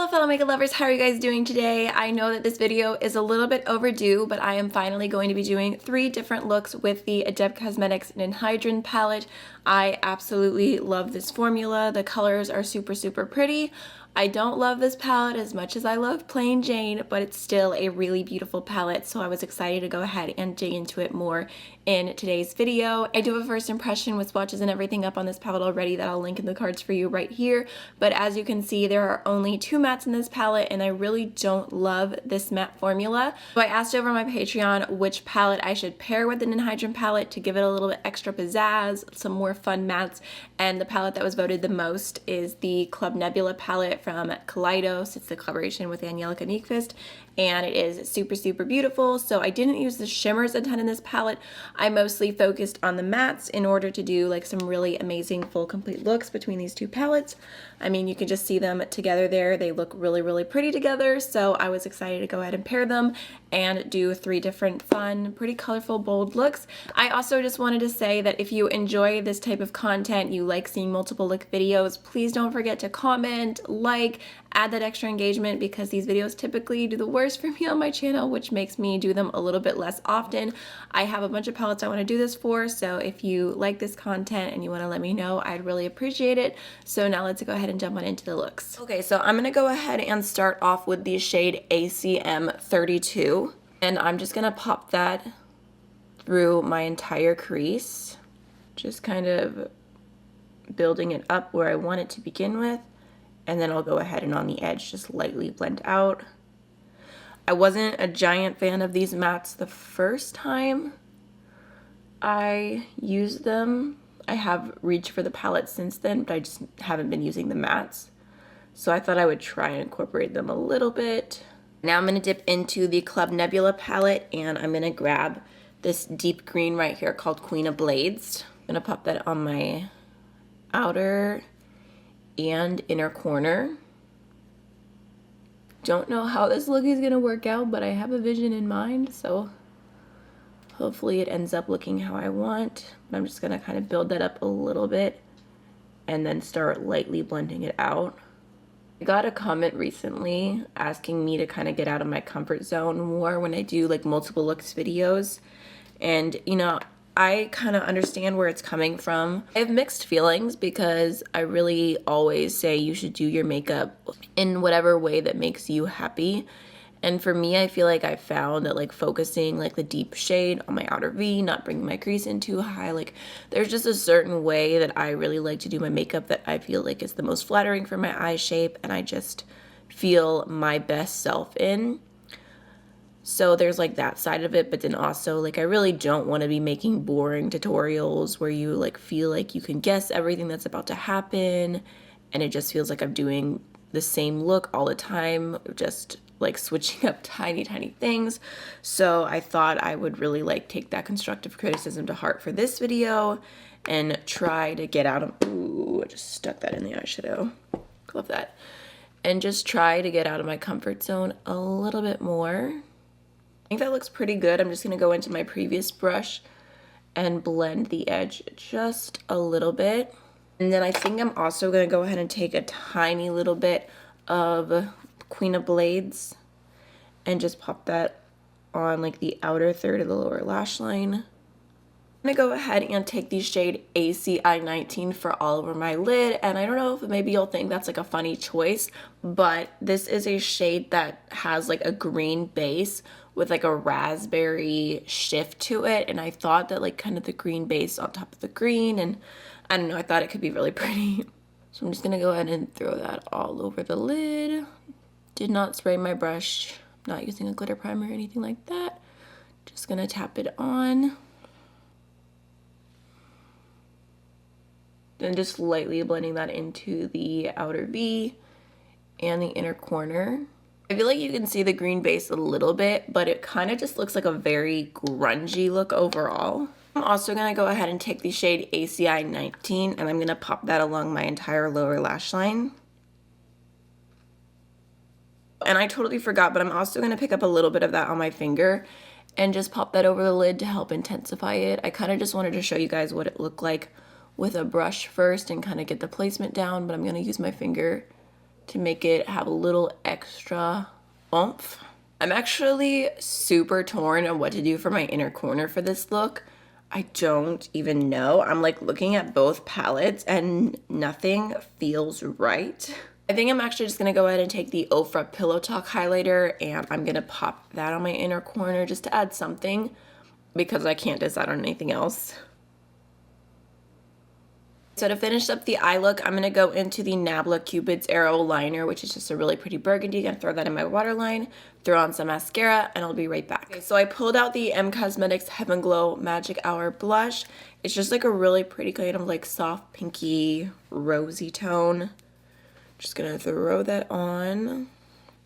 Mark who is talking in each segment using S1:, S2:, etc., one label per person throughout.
S1: Hello fellow makeup lovers, how are you guys doing today? I know that this video is a little bit overdue, but I am finally going to be doing 3 different looks with the Adept Cosmetics Ninhydrin palette. I absolutely love this formula. The colors are super pretty. I don't love this palette as much as I love Plain Jane, but it's still a really beautiful palette, so I was excited to go ahead and dig into it more in today's video. I do have a first impression with swatches and everything up on this palette already that I'll link in the cards for you right here, but as you can see, there are only 2 mattes in this palette, and I really don't love this matte formula. So I asked over my Patreon which palette I should pair with the Ninhydrin palette to give it a little bit extra pizzazz, some more fun mattes, and the palette that was voted the most is the Club Nebula palette from Kaleidos. It's the collaboration with Angelica Nyqvist, and it is super beautiful. So I didn't use the shimmers a ton in this palette. I mostly focused on the mattes in order to do like some really amazing full complete looks between these 2 palettes. I mean, you can just see them together there. They look really pretty together, so I was excited to go ahead and pair them and do 3 different fun, pretty colorful, bold looks. I also just wanted to say that if you enjoy this type of content, you like seeing multiple look videos, please don't forget to comment, like, add that extra engagement, because these videos typically do the worst for me on my channel, which makes me do them a little bit less often. I have a bunch of palettes I want to do this for, so if you like this content and you want to let me know, I'd really appreciate it. So now let's go ahead and jump on into the looks. Okay, so I'm going to go ahead and start off with the shade ACM 32, and I'm just going to pop that through my entire crease, just kind of building it up where I want it to begin with. And then I'll go ahead and on the edge just lightly blend out. I wasn't a giant fan of these mattes the first time I used them. I have reached for the palette since then, but I just haven't been using the mattes. So I thought I would try and incorporate them a little bit. Now I'm going to dip into the Club Nebula palette, and I'm going to grab this deep green right here called Queen of Blades. I'm going to pop that on my outer and inner corner. Don't know how this look is gonna work out, but I have a vision in mind, so hopefully it ends up looking how I want. But I'm just gonna kind of build that up a little bit and then start lightly blending it out. I got a comment recently asking me to kind of get out of my comfort zone more when I do like multiple looks videos, and you know, I kind of understand where it's coming from. I have mixed feelings because I really always say you should do your makeup in whatever way that makes you happy. And for me, I feel like I found that like focusing like the deep shade on my outer V, not bringing my crease in too high, like there's just a certain way that I really like to do my makeup that I feel like is the most flattering for my eye shape, and I just feel my best self in. So there's like that side of it, but then also like I really don't want to be making boring tutorials where you like feel like you can guess everything that's about to happen, and it just feels like I'm doing the same look all the time, just like switching up tiny things. So I thought I would really like take that constructive criticism to heart for this video and try to get out of, ooh, I just stuck that in the eyeshadow, love that, and just try to get out of my comfort zone a little bit more. I think that looks pretty good. I'm just going to go into my previous brush and blend the edge just a little bit. And then I think I'm also going to go ahead and take a tiny little bit of Queen of Blades and just pop that on like the outer third of the lower lash line. I'm going to go ahead and take the shade ACI 19 for all over my lid, and I don't know if maybe you'll think that's like a funny choice, but this is a shade that has like a green base with like a raspberry shift to it, and I thought that like kind of the green base on top of the green, and I don't know, I thought it could be really pretty. So I'm just gonna go ahead and throw that all over the lid. Did not spray my brush, not using a glitter primer or anything like that. Just gonna tap it on. Then just lightly blending that into the outer V and the inner corner. I feel like you can see the green base a little bit, but it kind of just looks like a very grungy look overall. I'm also going to go ahead and take the shade ACI 19, and I'm going to pop that along my entire lower lash line. And I totally forgot, but I'm also going to pick up a little bit of that on my finger and just pop that over the lid to help intensify it. I kind of just wanted to show you guys what it looked like with a brush first and kind of get the placement down, but I'm going to use my finger to make it have a little extra oomph. I'm actually super torn on what to do for my inner corner for this look. I don't even know. I'm like looking at both palettes and nothing feels right. I think I'm actually just gonna go ahead and take the Ofra Pillow Talk highlighter and I'm gonna pop that on my inner corner just to add something because I can't decide on anything else. So to finish up the eye look, I'm going to go into the Nebula Cupid's Arrow liner, which is just a really pretty burgundy. I'm going to throw that in my waterline, throw on some mascara, and I'll be right back. Okay, so I pulled out the M Cosmetics Heaven Glow Magic Hour blush. It's just like a really pretty kind of like soft pinky rosy tone. Just going to throw that on.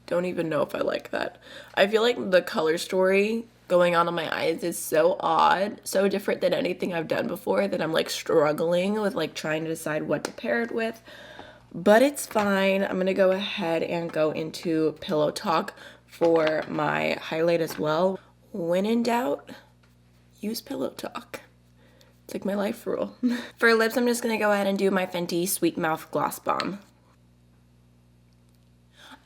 S1: Don't even know if I like that. I feel like the color story going on my eyes is so odd, so different than anything I've done before that I'm like struggling with like trying to decide what to pair it with, but it's fine. I'm gonna go ahead and go into Pillow Talk for my highlight as well. When in doubt, use Pillow Talk. It's like my life rule. For lips, I'm just gonna go ahead and do my Fenty Sweet Mouth Gloss Bomb.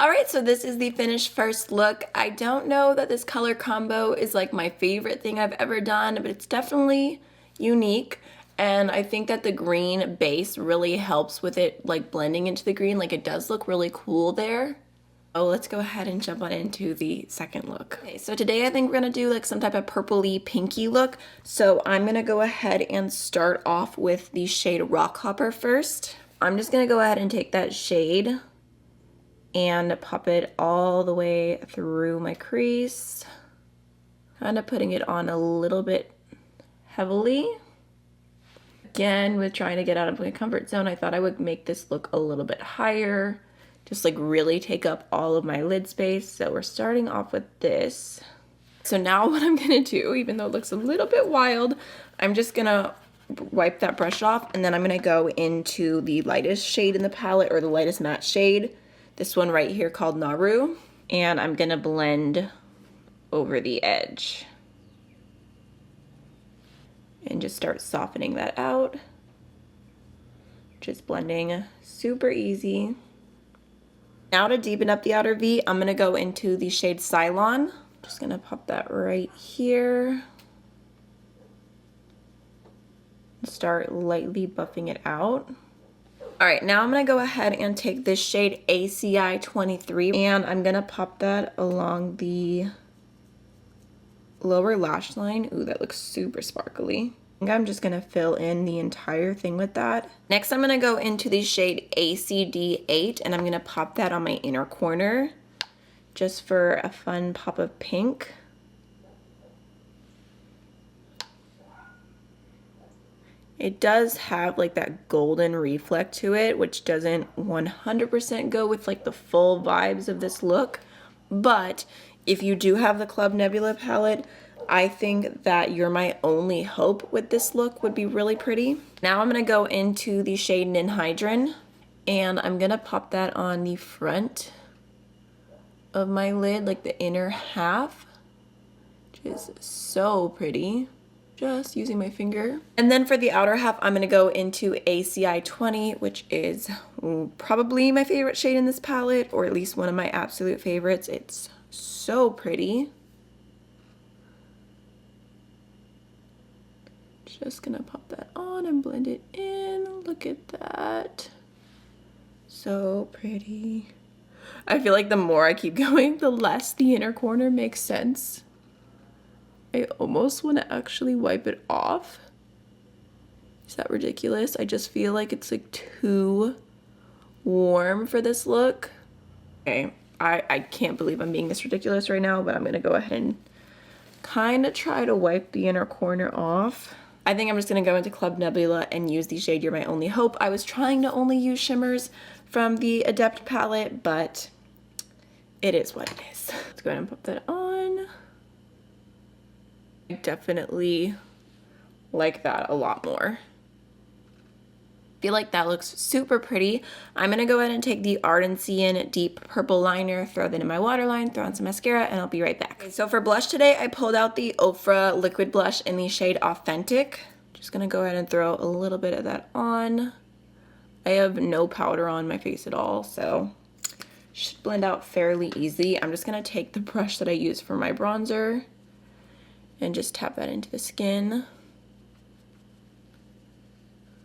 S1: Alright, so this is the finished first look. I don't know that this color combo is like my favorite thing I've ever done, but it's definitely unique. And I think that the green base really helps with it like blending into the green. Like it does look really cool there. Oh, let's go ahead and jump on into the second look. Okay, so today I think we're gonna do like some type of purpley pinky look. So I'm gonna go ahead and start off with the shade Rock Hopper first. I'm just gonna go ahead and take that shade and pop it all the way through my crease. Kind of putting it on a little bit heavily. Again, with trying to get out of my comfort zone, I thought I would make this look a little bit higher, just like really take up all of my lid space. So we're starting off with this. So now what I'm gonna do, even though it looks a little bit wild, I'm just gonna wipe that brush off and then I'm gonna go into the lightest shade in the palette, or the lightest matte shade. This one right here called Naru, and I'm gonna blend over the edge and just start softening that out. Just blending super easy. Now to deepen up the outer V, I'm gonna go into the shade Cylon. Just gonna pop that right here. Start lightly buffing it out. All right, now I'm gonna go ahead and take this shade ACI 23 and I'm gonna pop that along the lower lash line. Ooh, that looks super sparkly. I think I'm just gonna fill in the entire thing with that. Next, I'm gonna go into the shade ACD8 and I'm gonna pop that on my inner corner just for a fun pop of pink. It does have like that golden reflect to it, which doesn't 100% go with like the full vibes of this look. But if you do have the Club Nebula palette, I think that You're My Only Hope with this look would be really pretty. Now I'm gonna go into the shade Ninhydrin and I'm gonna pop that on the front of my lid, like the inner half, which is so pretty. Just using my finger. And then for the outer half, I'm gonna go into ACI 20, which is probably my favorite shade in this palette, or at least one of my absolute favorites. It's so pretty. Just gonna pop that on and blend it in. Look at that. So pretty. I feel like the more I keep going, the less the inner corner makes sense. I almost want to actually wipe it off. Is that ridiculous? I just feel like it's like too warm for this look. Okay, I can't believe I'm being this ridiculous right now, but I'm gonna go ahead and kind of try to wipe the inner corner off. I think I'm just gonna go into Club Nebula and use the shade You're My Only Hope. I was trying to only use shimmers from the Adept palette, but it is what it is. Let's go ahead and put that on. I definitely like that a lot more. I feel like that looks super pretty. I'm gonna go ahead and take the Ardency in Deep Purple Liner, throw that in my waterline, throw on some mascara, and I'll be right back. Okay, so for blush today, I pulled out the Ofra Liquid Blush in the shade Authentic. Just gonna go ahead and throw a little bit of that on. I have no powder on my face at all, so Should blend out fairly easy. I'm just gonna take the brush that I use for my bronzer and just tap that into the skin.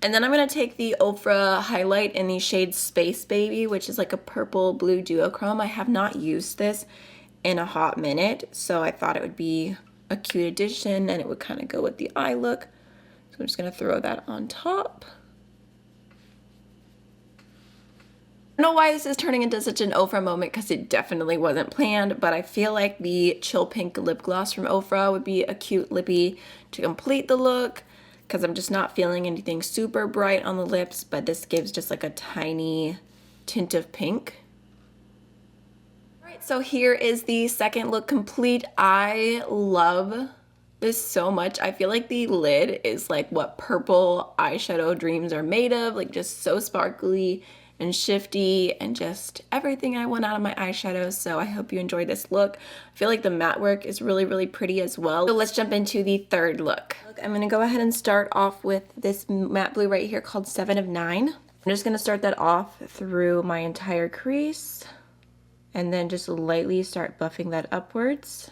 S1: And then I'm gonna take the Ultra highlight in the shade Space Baby, which is like a purple blue duochrome. I have not used this in a hot minute, so I thought it would be a cute addition and it would kind of go with the eye look. So I'm just gonna throw that on top. I don't know why this is turning into such an Ofra moment because it definitely wasn't planned, but I feel like the Chill Pink lip gloss from Ofra would be a cute lippy to complete the look because I'm just not feeling anything super bright on the lips, but this gives just like a tiny tint of pink. Alright, so here is the second look complete. I love this so much. I feel like the lid is like what purple eyeshadow dreams are made of, like just so sparkly and shifty and just everything I want out of my eyeshadows. So I hope you enjoyed this look. I feel like the matte work is really, really pretty as well. So let's jump into the third look. I'm gonna go ahead and start off with this matte blue right here called 7 of 9. I'm just gonna start that off through my entire crease and then just lightly start buffing that upwards.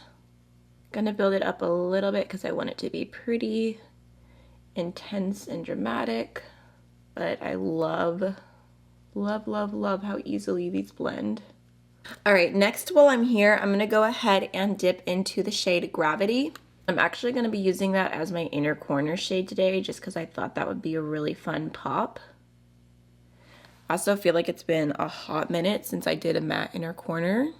S1: Gonna build it up a little bit because I want it to be pretty intense and dramatic, but I love how easily these blend. All right, next while I'm here, I'm gonna go ahead and dip into the shade Gravity. I'm actually gonna be using that as my inner corner shade today just because I thought that would be a really fun pop. I also feel like it's been a hot minute since I did a matte inner corner.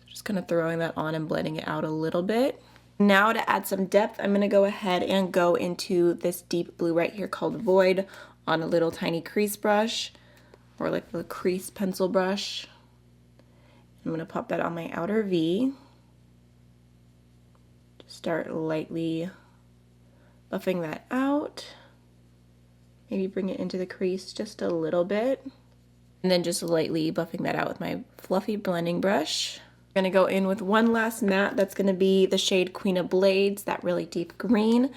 S1: Just kind of throwing that on and blending it out a little bit. Now to add some depth, I'm gonna go ahead and go into this deep blue right here called Void on a little tiny crease brush, or like the crease pencil brush. I'm gonna pop that on my outer V. Just start lightly buffing that out. Maybe bring it into the crease just a little bit. And then just lightly buffing that out with my fluffy blending brush. I'm gonna go in with one last matte that's gonna be the shade Queen of Blades, that really deep green.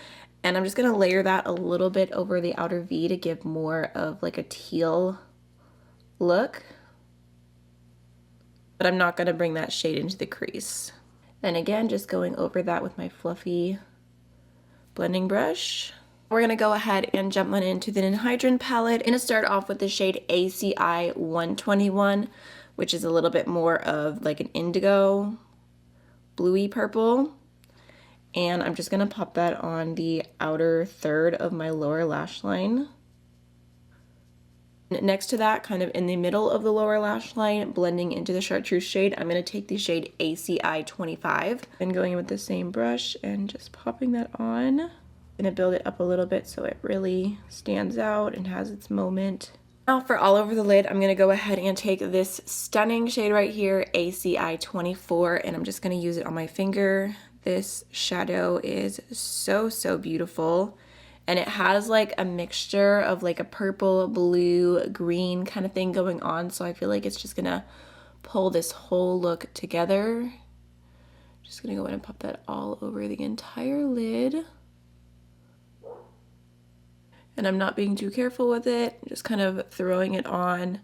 S1: And I'm just gonna layer that a little bit over the outer V to give more of like a teal look. But I'm not gonna bring that shade into the crease. Then again, just going over that with my fluffy blending brush. We're gonna go ahead and jump on into the Ninhydrin palette. I'm gonna start off with the shade ACI 121, which is a little bit more of like an indigo bluey purple. And I'm just gonna pop that on the outer third of my lower lash line. Next to that, kind of in the middle of the lower lash line, blending into the chartreuse shade, I'm gonna take the shade ACI 25 and going in with the same brush and just popping that on. I'm gonna build it up a little bit so it really stands out and has its moment. Now for all over the lid, I'm gonna go ahead and take this stunning shade right here, ACI 24, and I'm just gonna use it on my finger. This shadow is so, so beautiful. And it has like a mixture of like a purple, blue, green kind of thing going on. So I feel like it's just gonna pull this whole look together. Just gonna go in and pop that all over the entire lid. And I'm not being too careful with it, just kind of throwing it on,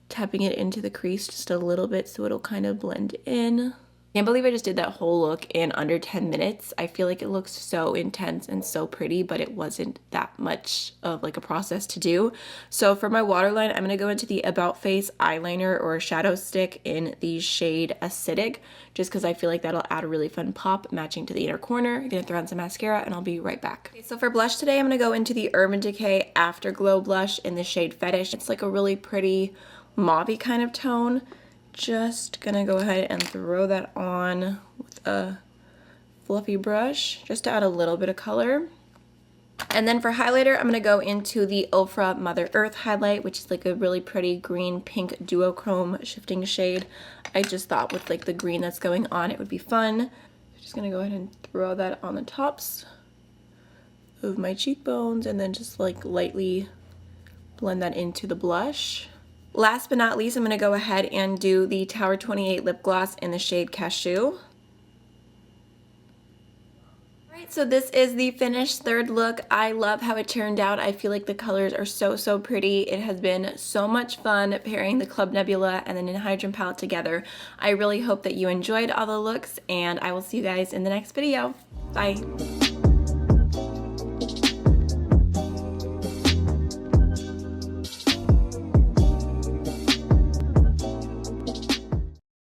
S1: tapping it into the crease just a little bit so it'll kind of blend in. Can't believe I just did that whole look in under 10 minutes. I feel like it looks so intense and so pretty, but it wasn't that much of like a process to do. So for my waterline, I'm gonna go into the About Face eyeliner or shadow stick in the shade Acidic, just because I feel like that'll add a really fun pop matching to the inner corner. I'm gonna throw on some mascara and I'll be right back. Okay, so for blush today, I'm gonna go into the Urban Decay Afterglow blush in the shade Fetish. It's like a really pretty mauve-y kind of tone. Just gonna go ahead and throw that on with a fluffy brush just to add a little bit of color. And then for highlighter, I'm gonna go into the Ofra Mother Earth highlight, which is like a really pretty green pink duochrome shifting shade. I just thought with like the green that's going on, it would be fun. Just gonna go ahead and throw that on the tops of my cheekbones and then just like lightly blend that into the blush. Last but not least, I'm gonna go ahead and do the Tower 28 lip gloss in the shade Cashew. Alright, so this is the finished third look. I love how it turned out. I feel like the colors are so pretty. It has been so much fun pairing the Club Nebula and the Ninhydrin palette together. I really hope that you enjoyed all the looks, and I will see you guys in the next video. Bye!